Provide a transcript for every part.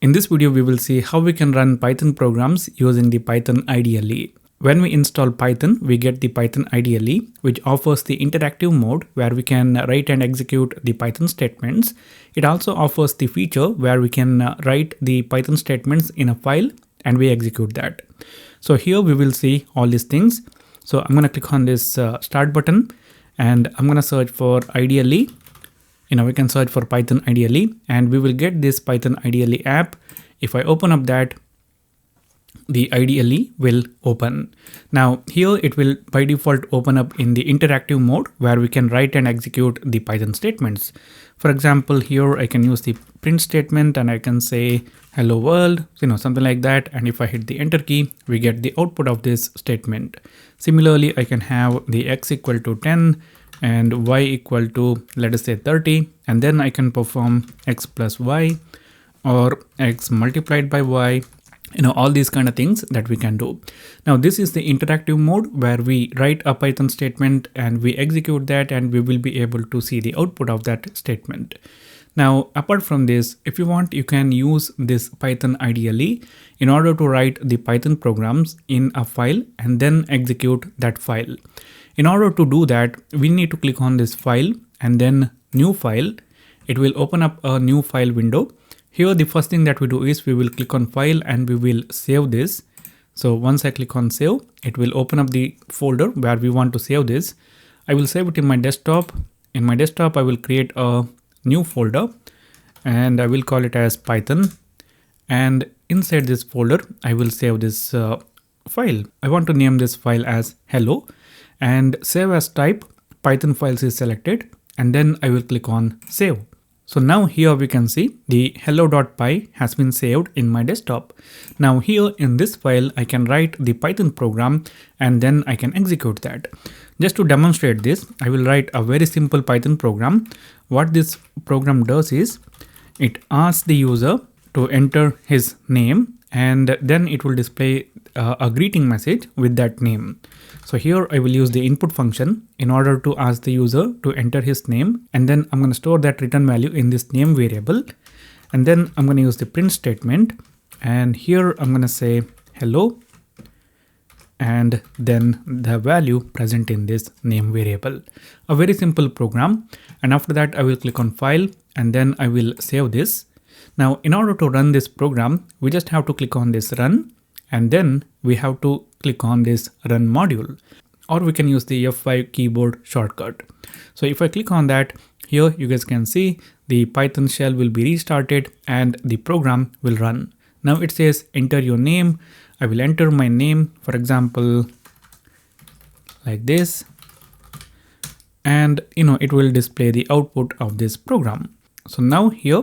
In this video, we will see how we can run Python programs using the Python IDLE. When we install Python, we get the Python IDLE, which offers the interactive mode where we can write and execute the Python statements. It also offers the feature where we can write the Python statements in a file and we execute that. So here we will see all these things. So I'm going to click on this start button and I'm going to search for IDLE. We can search for Python IDLE and we will get this Python IDLE app. If I open up that, the IDLE will open. Now here it will by default open up in the interactive mode where we can write and execute the Python statements. For example, here I can use the print statement and I can say hello world, something like that. And if I hit the enter key, we get the output of this statement. Similarly, I can have the x equal to 10 and y equal to, let us say 30, and then I can perform x plus y or x multiplied by y, all these kind of things that we can do. Now this is the interactive mode where we write a Python statement and we execute that and we will be able to see the output of that statement. Now apart from this, if you want, you can use this Python IDLE in order to write the Python programs in a file and then execute that file. In order to do that, we need to click on this file and then new file. It will open up a new file window. Here the first thing that we do is we will click on file and we will save this. So once I click on save, it will open up the folder where we want to save this. I will save it in my desktop. In my desktop, I will create a new folder and I will call it as Python. And inside this folder, I will save this file. I want to name this file as hello. And save as type, Python files is selected, and then I will click on save. So now here we can see the hello.py has been saved in my desktop. Now here in this file, I can write the Python program and then I can execute that. Just to demonstrate this, I will write a very simple Python program. What this program does is it asks the user to enter his name and then it will display a greeting message with that name. So here I will use the input function in order to ask the user to enter his name, and then I'm going to store that return value in this name variable. And then I'm going to use the print statement, and here I'm going to say hello and then the value present in this name variable. A very simple program. And after that I will click on file and then I will save this. Now in order to run this program, we just have to click on this run and then we have to click on this run module, or we can use the F5 keyboard shortcut. So if I click on that, here you guys can see the Python shell will be restarted and the program will run. Now it says enter your name. I will enter my name, for example, like this, and it will display the output of this program. So now here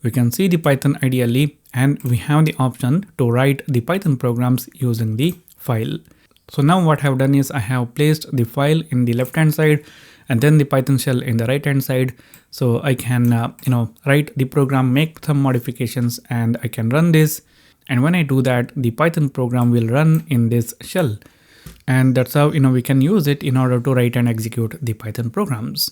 we can see the Python IDLE and we have the option to write the Python programs using the file. So now what I have done is I have placed the file in the left hand side and then the Python shell in the right hand side. So I can write the program, make some modifications, and I can run this. And when I do that, the Python program will run in this shell. And that's how we can use it in order to write and execute the Python programs.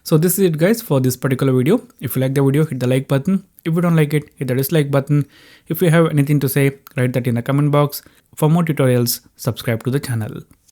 So this is it guys for this particular video. If you like the video, hit the like button. If you don't like it, hit the dislike button. If you have anything to say, write that in the comment box. For more tutorials, subscribe to the channel.